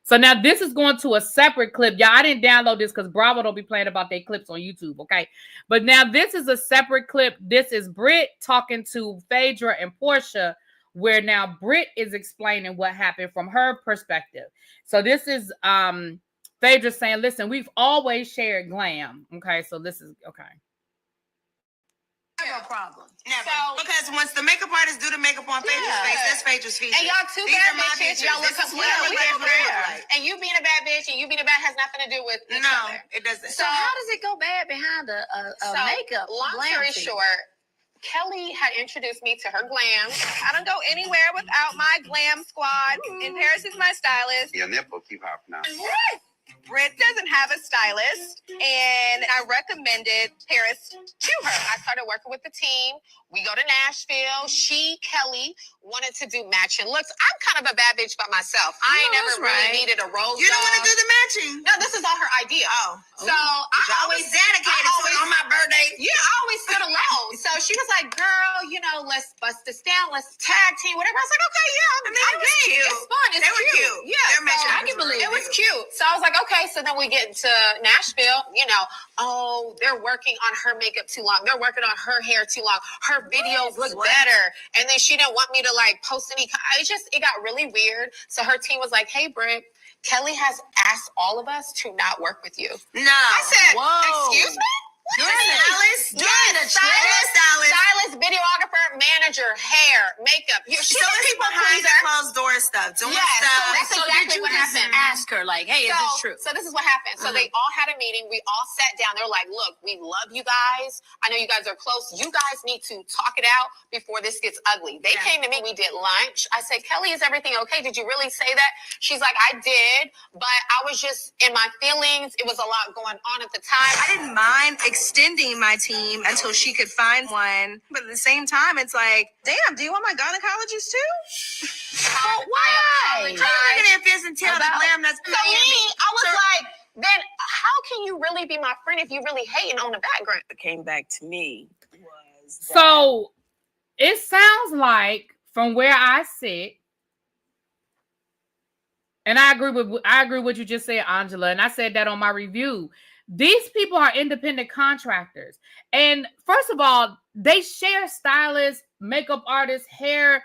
So now this is going to a separate clip. Y'all, I didn't download this because Bravo don't be playing about their clips on YouTube, okay? But now this is a separate clip. This is Britt talking to Phaedra and Porsha, where now Britt is explaining what happened from her perspective. So this is Phaedra saying, listen, we've always shared glam. Okay, so this is, okay. No problem. Never. So, because once the makeup artist do the makeup on Phaedra's face, that's Phaedra's feature. and y'all two These bad are my bitches. features. Y'all look This is what completely we different. look like. And you being a bad bitch and you being a bad has nothing to do with each No, other. it doesn't. So how does it go bad behind a makeup? Long glam story thing? short, Kelly had introduced me to her glam. I don't go anywhere without my glam squad. And Paris is my stylist. Your nipple keep hopping out. Britt doesn't have a stylist, and I recommended Paris to her. I started working with the team. We go to Nashville. Kelly, wanted to do matching looks. I'm kind of a bad bitch by myself. I ain't never really needed a rose. You don't want to do the matching. No, this is all her idea. Oh. So I always dedicated to it on my birthday. Yeah, I always stood alone. So she was like, girl, let's bust this down. Let's tag team, whatever. I was like, okay, yeah. I mean, it was cute. It's fun. It's They were cute. Yeah. Their matching I was can believe really it was cute. So I was like, okay. So then we get to Nashville, oh, they're working on her makeup too long. They're working on her hair too long. Her videos look better. And then she didn't want me to post any. It got really weird. So her team was like, hey, Britt, Kelly has asked all of us to not work with you. No. I said, Whoa. excuse me? You're a stylist? Yes, stylist, videographer, manager, hair, makeup. So it's behind the closed door stuff. Doing Yes, stuff. so that's exactly what happened. Ask her, like, hey, is this true? So this is what happened. So they all had a meeting. We all sat down. They're like, look, we love you guys. I know you guys are close. You guys need to talk it out before this gets ugly. They came to me. We did lunch. I said, Kelly, is everything okay? Did you really say that? She's like, I did, but I was just in my feelings. It was a lot going on at the time. I didn't mind extending my team until she could find one. But at the same time, it's like, damn, do you want my gynecologist too? Why? How you looking at this and tell the glam that's So me, I was like, then how can you really be my friend if you really hating on the background? What came back to me was that So it sounds like from where I sit, and I agree with what you just said, Angela, and I said that on my review. These people are independent contractors. And first of all, they share stylists, makeup artists, hair,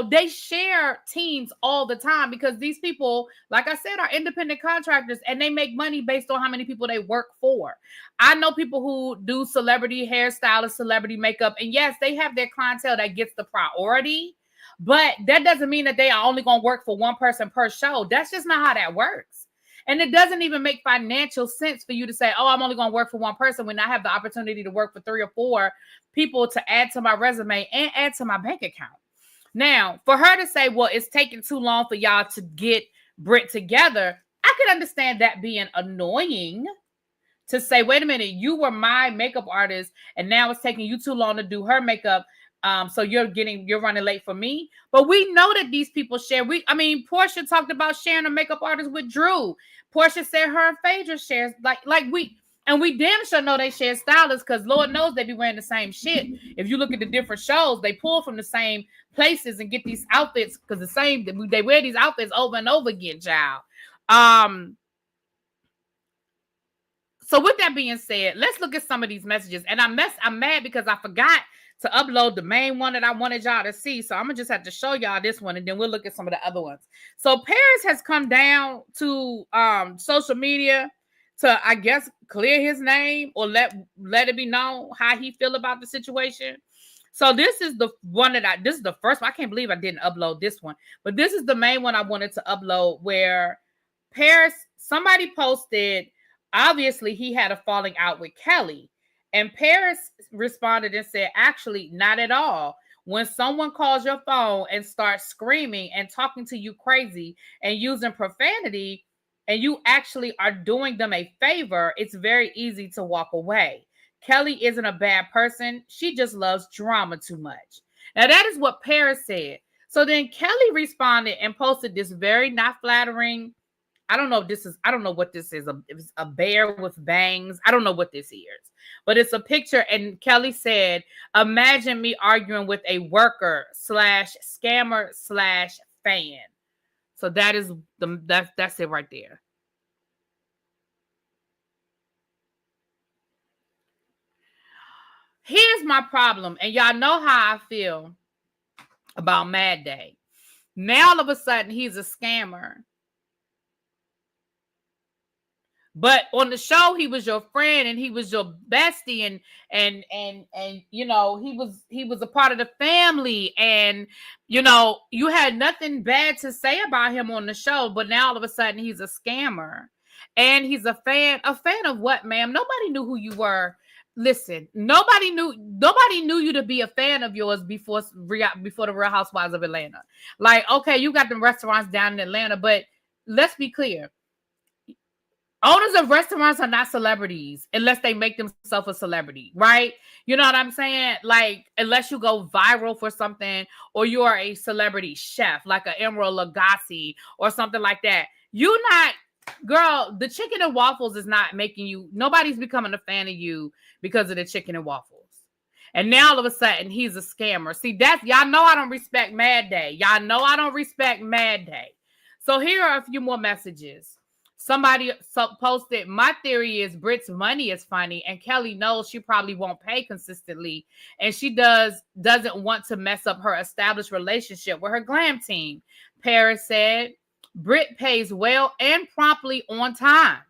they share teams all the time because these people, like I said, are independent contractors and they make money based on how many people they work for. I know people who do celebrity hairstylists, celebrity makeup, and yes, they have their clientele that gets the priority, but that doesn't mean that they are only going to work for one person per show. That's just not how that works. And it doesn't even make financial sense for you to say, oh, I'm only going to work for one person when I have the opportunity to work for 3 or 4 people to add to my resume and add to my bank account. Now, for her to say, well, it's taking too long for y'all to get Britt together, I could understand that being annoying to say, wait a minute, you were my makeup artist and now it's taking you too long to do her makeup. So you're running late for me. But we know that these people share. Porsha talked about sharing a makeup artist with Drew. Porsha said her and Phaedra shares we damn sure know they share stylists because Lord knows they be wearing the same shit. If you look at the different shows, they pull from the same places and get these outfits because they wear these outfits over and over again, child. So with that being said, let's look at some of these messages. And I'm mad because I forgot to upload the main one that I wanted y'all to see. So I'm going to just have to show y'all this one and then we'll look at some of the other ones. So Paris has come down to social media to, I guess, clear his name or let it be known how he feel about the situation. So this is the one this is the first one. I can't believe I didn't upload this one, but this is the main one I wanted to upload where somebody posted, obviously he had a falling out with Kelly. And Paris responded and said, actually, not at all. When someone calls your phone and starts screaming and talking to you crazy and using profanity, and you actually are doing them a favor, it's very easy to walk away. Kelly isn't a bad person. She just loves drama too much. Now, that is what Paris said. So then Kelly responded and posted this very not flattering. I don't know what this is. It's a bear with bangs. I don't know what this is. But it's a picture. And Kelly said, imagine me arguing with a worker /scammer/fan. So that's it right there. Here's my problem, and y'all know how I feel about Mad Day. Now all of a sudden he's a scammer. But on the show, he was your friend and he was your bestie, and you know, he was a part of the family, and you know, you had nothing bad to say about him on the show, but now all of a sudden he's a scammer. And he's a fan of what, ma'am? Nobody knew who you were. Listen, nobody knew you to be a fan of yours before the Real Housewives of Atlanta. Like, okay, you got the restaurants down in Atlanta, but let's be clear. Owners of restaurants are not celebrities unless they make themselves a celebrity, right? You know what I'm saying? Like, unless you go viral for something or you are a celebrity chef, like an Emerald Lagasse or something like that. You not, girl, the chicken and waffles is not making you, nobody's becoming a fan of you because of the chicken and waffles. And now all of a sudden he's a scammer. See, y'all know I don't respect Mad Day. Y'all know I don't respect Mad Day. So here are a few more messages. Somebody posted, my theory is Britt's money is funny and Kelly knows she probably won't pay consistently. And she doesn't want to mess up her established relationship with her glam team. Paris said, Britt pays well and promptly on time.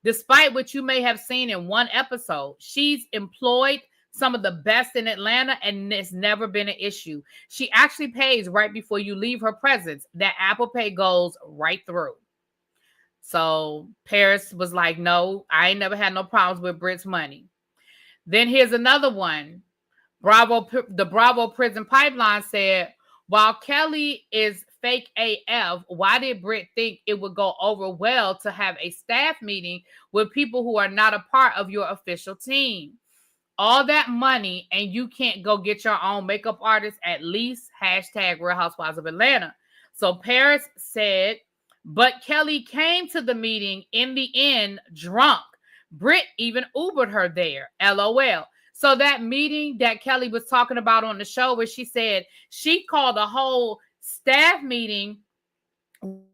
Despite what you may have seen in one episode, she's employed some of the best in Atlanta and it's never been an issue. She actually pays right before you leave her presence. That Apple Pay goes right through. So Paris was like, no, I ain't never had no problems with Britt's money. Then here's another one. The Bravo Prison Pipeline said, while Kelly is fake AF, why did Britt think it would go over well to have a staff meeting with people who are not a part of your official team? All that money and you can't go get your own makeup artist at least, hashtag Real Housewives of Atlanta. So Paris said, but Kelly came to the meeting in the end drunk. Britt even Ubered her there. LOL. So that meeting that Kelly was talking about on the show where she said she called a whole staff meeting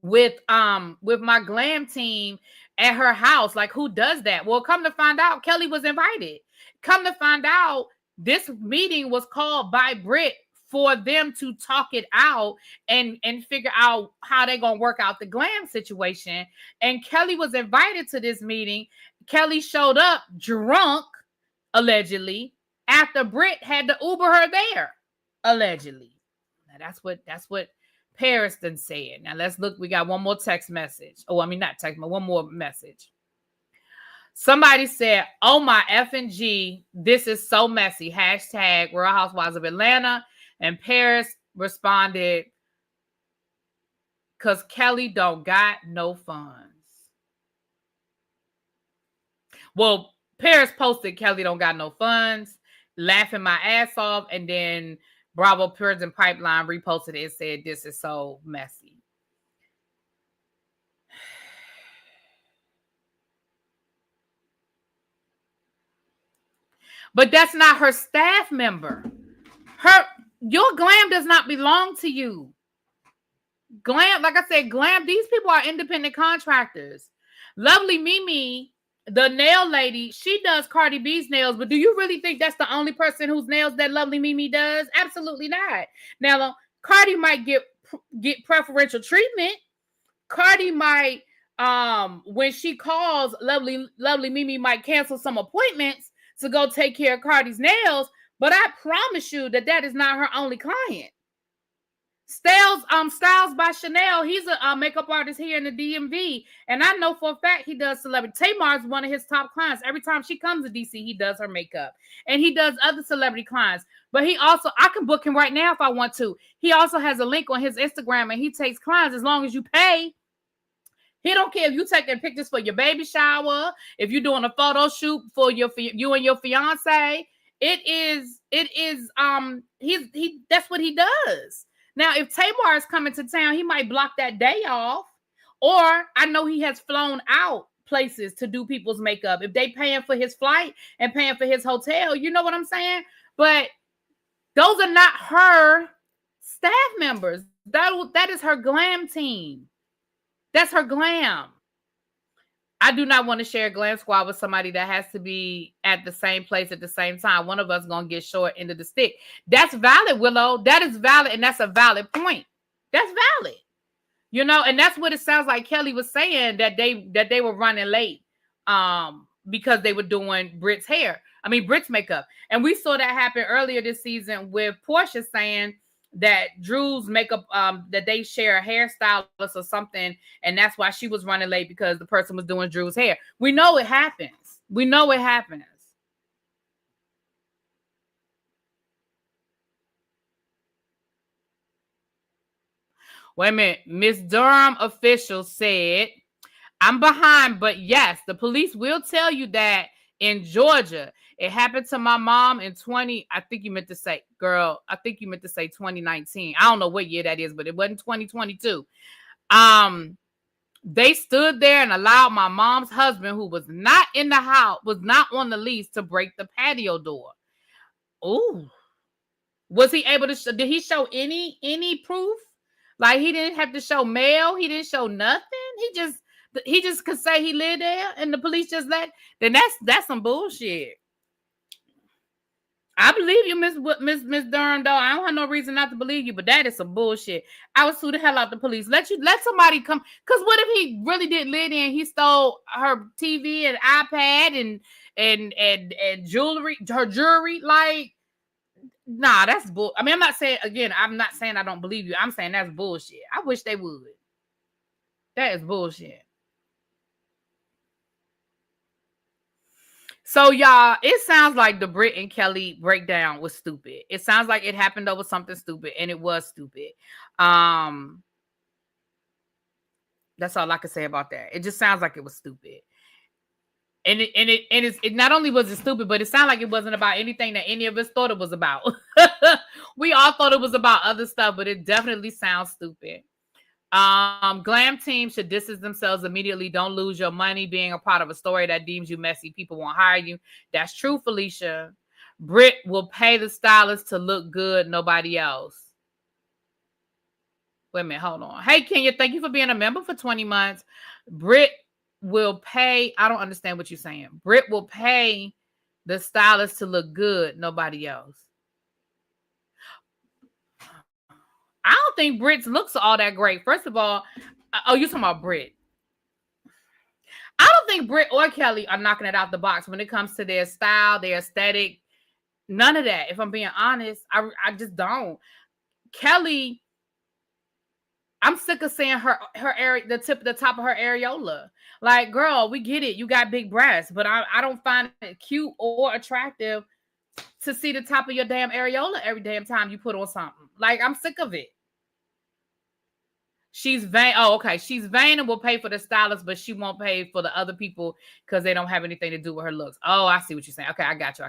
with my glam team at her house. Like, who does that? Well, come to find out, Kelly was invited. Come to find out, this meeting was called by Britt for them to talk it out and figure out how they're going to work out the glam situation. And Kelly was invited to this meeting. Kelly showed up drunk, allegedly, after Britt had to Uber her there, allegedly. Now that's what Paris done said. Now let's look. We got one more text message. Oh, I mean, not text, but one more message. Somebody said, oh my effing G, this is so messy. Hashtag Real Housewives of Atlanta. And Paris responded, because Kelly don't got no funds. Well, Paris posted Kelly don't got no funds, laughing my ass off. And then Bravo Prison Pipeline reposted it and said, this is so messy. But that's not her staff member. Your glam does not belong to you. Glam, like I said, glam, these people are independent contractors. Lovely Mimi, the nail lady, she does Cardi B's nails, but do you really think that's the only person whose nails that Lovely Mimi does? Absolutely not. Now, Cardi might get preferential treatment. Cardi might, when she calls, Lovely Mimi might cancel some appointments to go take care of Cardi's nails. But I promise you that is not her only client. Styles by Chanel, he's a makeup artist here in the DMV. And I know for a fact he does celebrity. Tamar's one of his top clients. Every time she comes to DC, he does her makeup. And he does other celebrity clients. But he also, I can book him right now if I want to. He also has a link on his Instagram and he takes clients as long as you pay. He don't care if you taking pictures for your baby shower, if you're doing a photo shoot for you and your fiance. That's what he does. Now, if Tamar is coming to town, he might block that day off. Or I know he has flown out places to do people's makeup. If they paying for his flight and paying for his hotel, you know what I'm saying? But those are not her staff members. That is her glam team. That's her glam. I do not want to share a glam squad with somebody that has to be at the same place at the same time. One of us going to get short end of the stick. That's valid, Willow. That is valid, and that's a valid point. That's valid. You know, and that's what it sounds like Kelly was saying, that they were running late because they were doing Britt's makeup. And we saw that happen earlier this season with Porsha saying that Drew's makeup, that they share a hairstylist or something, and that's why she was running late, because the person was doing Drew's hair. We know it happens. We know it happens. Wait a minute. Miss Durham official said, I'm behind, but yes, the police will tell you that in Georgia. It happened to my mom in 2019. I don't know what year that is, but it wasn't 2022. They stood there and allowed my mom's husband, who was not in the house, was not on the lease, to break the patio door. Ooh. Was he able to did he show any proof? Like, he didn't have to show mail, he didn't show nothing. He just could say he lived there and the police just then that's some bullshit. I believe you, Miss Durham, though. I don't have no reason not to believe you, but that is some bullshit. I would sue the hell out the police. Let somebody come. Because what if he really did live there and he stole her TV and iPad and jewelry, her jewelry? Like, nah, that's bull. I mean, I'm not saying I don't believe you. I'm saying that's bullshit. I wish they would. That is bullshit. So, y'all, it sounds like the Britt and Kelly breakdown was stupid. It sounds like it happened over something stupid, and it was stupid. That's all I can say about that. It just sounds like it was stupid. And it not only was it stupid, but it sounded like it wasn't about anything that any of us thought it was about. We all thought it was about other stuff, but it definitely sounds stupid. Glam team should distance themselves immediately. Don't lose your money being a part of a story that deems you messy. People won't hire you. That's true, Felicia. Britt will pay the stylist to look good, nobody else. Wait a minute, hold on. Hey, Kenya, thank you for being a member for 20 months. Britt will pay. I don't understand what you're saying. Britt will pay the stylist to look good, nobody else. I don't think Britt's looks are all that great. First of all, you're talking about Britt. I don't think Britt or Kelly are knocking it out the box when it comes to their style, their aesthetic. None of that. If I'm being honest, I just don't. Kelly, I'm sick of seeing her the top of her areola. Like, girl, we get it. You got big breasts, but I don't find it cute or attractive to see the top of your damn areola every damn time you put on something. Like, I'm sick of it. She's vain. Oh, okay. She's vain and will pay for the stylist, but she won't pay for the other people because they don't have anything to do with her looks. Oh, I see what you're saying. Okay, I got you.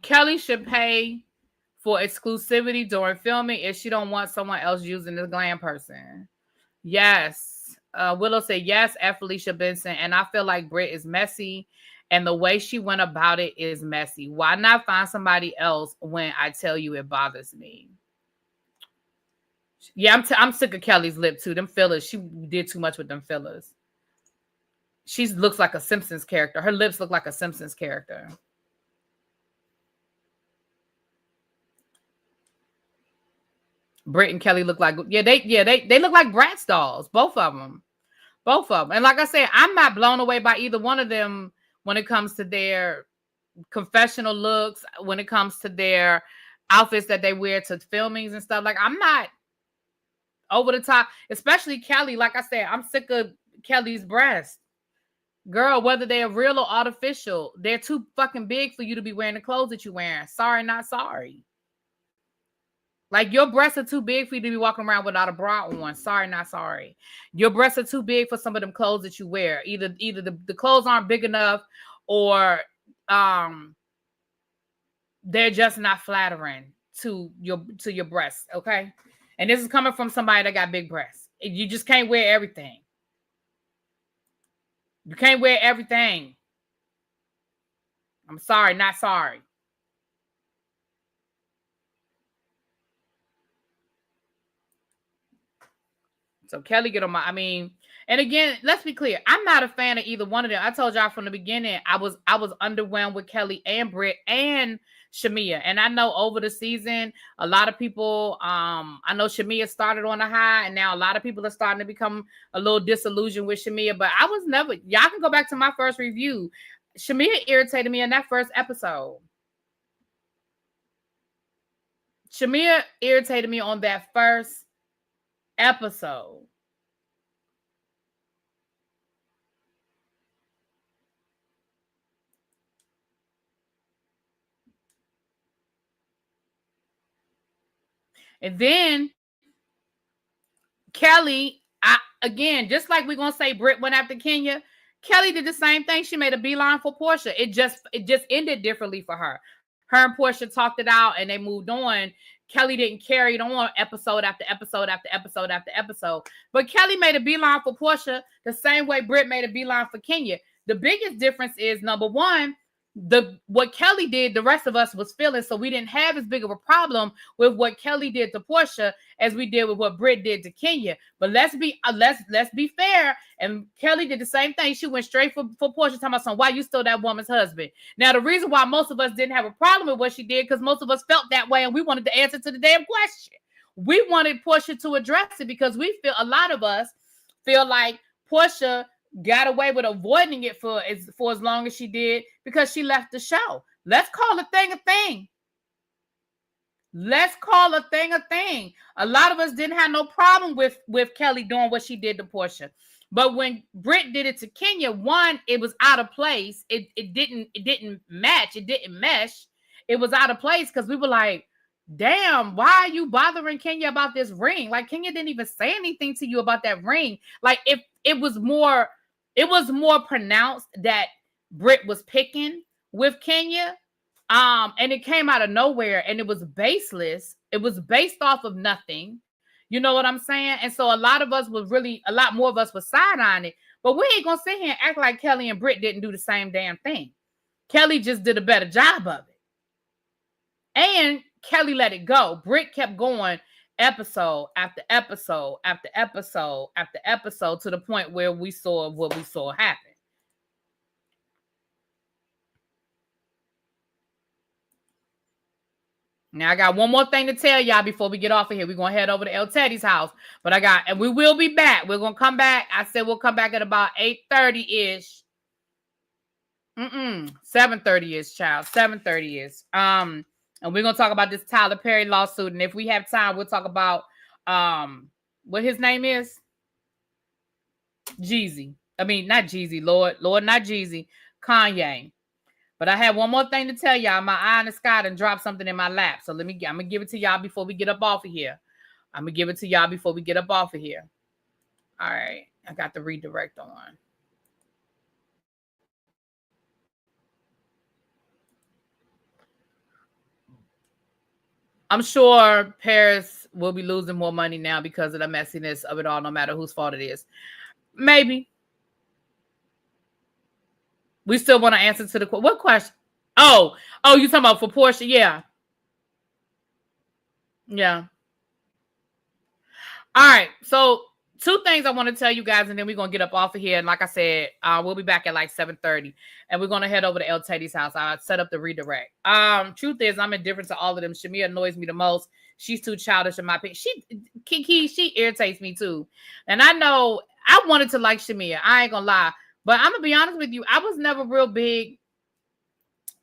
Kelly should pay for exclusivity during filming if she don't want someone else using the glam person. Yes. Willow said yes, F. Felicia Benson, and I feel like Britt is messy, and the way she went about it is messy. Why not find somebody else when I tell you it bothers me? Yeah, I'm sick of Kelly's lip too. Them fillers, she did too much with them fillers. She looks like a Simpsons character. Her lips look like a Simpsons character. Britt and Kelly look like they look like Bratz dolls, both of them. And like I said, I'm not blown away by either one of them when it comes to their confessional looks, when it comes to their outfits that they wear to filmings and stuff. Like, I'm not over the top, especially Kelly. Like I said, I'm sick of Kelly's breasts. Girl, whether they're real or artificial, they're too fucking big for you to be wearing the clothes that you're wearing. Sorry, not sorry. Like, your breasts are too big for you to be walking around without a bra on. Sorry, not sorry. Your breasts are too big for some of them clothes that you wear. Either the clothes aren't big enough, or they're just not flattering to your breasts. Okay, and this is coming from somebody that got big breasts. You just can't wear everything. You can't wear everything. I'm sorry, not sorry. So Kelli get on my, and again, let's be clear. I'm not a fan of either one of them. I told y'all from the beginning, I was underwhelmed with Kelli and Britt and Shamia. And I know over the season, a lot of people, I know Shamia started on a high, and now a lot of people are starting to become a little disillusioned with Shamia. But I was never, y'all can go back to my first review. Shamia irritated me in that first episode. Shamia irritated me on that first episode. And then Kelli, again, just like we're gonna say Britt went after Kenya, Kelli did the same thing. She made a beeline for Porsha. It just ended differently for her. Her and Porsha talked it out and they moved on. Kelli didn't carry it on episode after episode after episode after episode. But Kelli made a beeline for Porsha the same way Britt made a beeline for Kenya. The biggest difference is, number one, what Kelli did, the rest of us was feeling, so we didn't have as big of a problem with what Kelli did to Porsha as we did with what Britt did to Kenya. But let's be fair, and Kelli did the same thing. She went straight for Porsha, talking about why you stole that woman's husband. Now, the reason why most of us didn't have a problem with what she did, because most of us felt that way, and we wanted the answer to the damn question. We wanted Porsha to address it because a lot of us feel like Porsha got away with avoiding it for as long as she did because she left the show. Let's call a thing a thing. Let's call a thing a thing. A lot of us didn't have no problem with Kelli doing what she did to Porsha. But when Britt did it to Kenya, one, it was out of place. It didn't match. It didn't mesh. It was out of place because we were like, damn, why are you bothering Kenya about this ring? Like, Kenya didn't even say anything to you about that ring. Like, if it was more pronounced that Britt was picking with Kenya, and it came out of nowhere, and it was baseless. It was based off of nothing. You know what I'm saying? And so a lot more of us was side-eyeing it. But we ain't gonna sit here and act like Kelli and Britt didn't do the same damn thing. Kelli just did a better job of it. And Kelli let it go. Britt kept going episode after episode after episode after episode to the point where we saw what we saw happen. Now I got one more thing to tell y'all before we get off of here. We're gonna head over to El Teddy's house, and we will be back. We're gonna come back. I said we'll come back at about 8:30-ish. 7:30-ish, child. 7:30-ish. And we're gonna talk about this Tyler Perry lawsuit. And if we have time, we'll talk about what his name is. Jeezy. I mean, not Jeezy, Lord, not Jeezy. Kanye. But I have one more thing to tell y'all. My eye in the sky and dropped something in my lap. So I'm gonna give it to y'all before we get up off of here. All right. I got the redirect on. I'm sure Paris will be losing more money now because of the messiness of it all, no matter whose fault it is. Maybe. We still want to answer to the what question? Oh, you talking about for Porsha? Yeah. All right. So 2 things I want to tell you guys, and then we're gonna get up off of here. And like I said, we'll be back at like 7:30, and we're gonna head over to El Teddy's house. I set up the redirect. Truth is, I'm indifferent to all of them. Shamia annoys me the most. She's too childish in my opinion. She irritates me too. And I know I wanted to like Shamia. I ain't gonna lie. But I'm gonna be honest with you. I was never real big.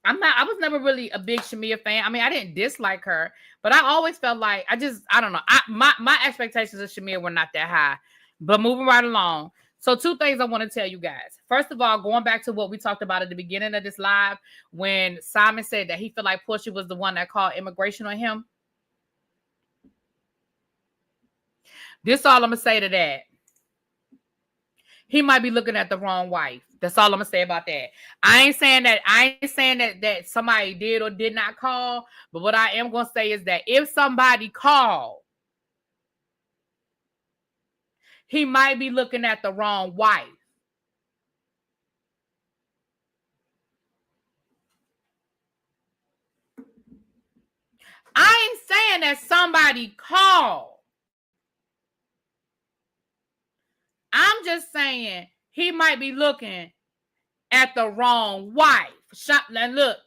I was never really a big Shamia fan. I mean, I didn't dislike her, but I always felt like I don't know. My expectations of Shamia were not that high. But moving right along. So 2 things I want to tell you guys. First of all, going back to what we talked about at the beginning of this live, when Simon said that he felt like Porsha was the one that called immigration on him. This all I'm gonna say to that. He might be looking at the wrong wife. That's all I'm gonna say about that. I ain't saying that somebody did or did not call, but what I am gonna say is that if somebody called, he might be looking at the wrong wife. I ain't saying that somebody called. I'm just saying he might be looking at the wrong wife. And look,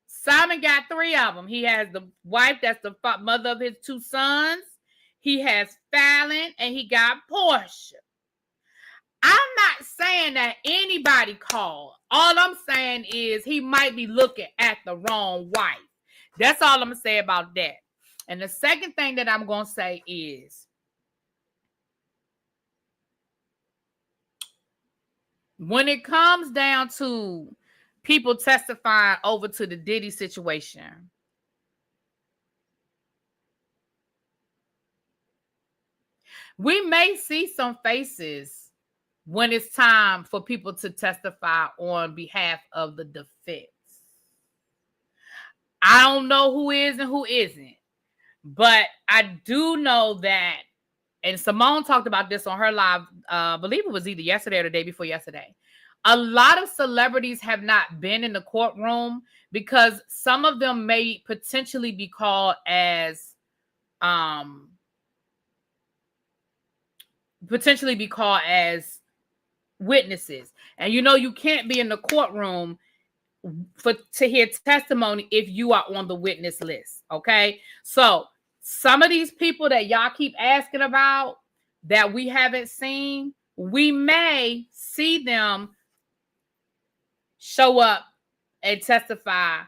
Simon got 3 of them. He has the wife that's the mother of his 2 sons. He has Fallon, and he got Porsha. I'm not saying that anybody called. All I'm saying is he might be looking at the wrong wife. That's all I'm going to say about that. And the second thing that I'm going to say is, when it comes down to people testifying over to the Diddy situation, we may see some faces when it's time for people to testify on behalf of the defense. I don't know who is and who isn't, but I do know that, and Simone talked about this on her live, I believe it was either yesterday or the day before yesterday. A lot of celebrities have not been in the courtroom because some of them may potentially be called as witnesses. And you know, you can't be in the courtroom to hear testimony if you are on the witness list. Okay, so some of these people that y'all keep asking about that we haven't seen, we may see them show up and testify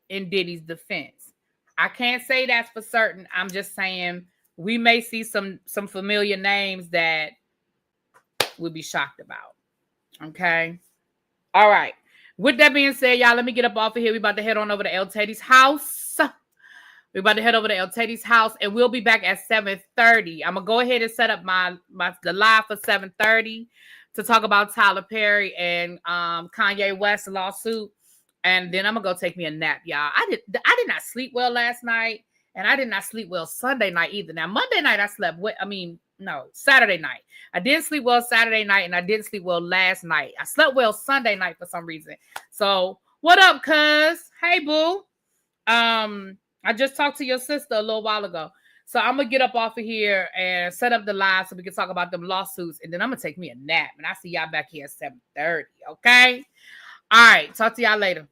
in Diddy's defense. I can't say that's for certain. I'm just saying we may see some familiar names that we'll be shocked about. Okay. All right. With that being said, y'all, let me get up off of here. We're about to head on over to El Teddy's house. We're about to head over to El Teddy's house, and we'll be back at 7:30. I'm gonna go ahead and set up the live for 7:30 to talk about Tyler Perry and Kanye West lawsuit, and then I'm gonna go take me a nap, y'all. I did not sleep well last night, and I did not sleep well Sunday night either. Now Monday night I slept well. Saturday night. I didn't sleep well Saturday night, and I didn't sleep well last night. I slept well Sunday night for some reason. So what up, cuz? Hey, boo. I just talked to your sister a little while ago. So I'm going to get up off of here and set up the live so we can talk about them lawsuits. And then I'm going to take me a nap. And I'll see y'all back here at 7:30. Okay? All right. Talk to y'all later.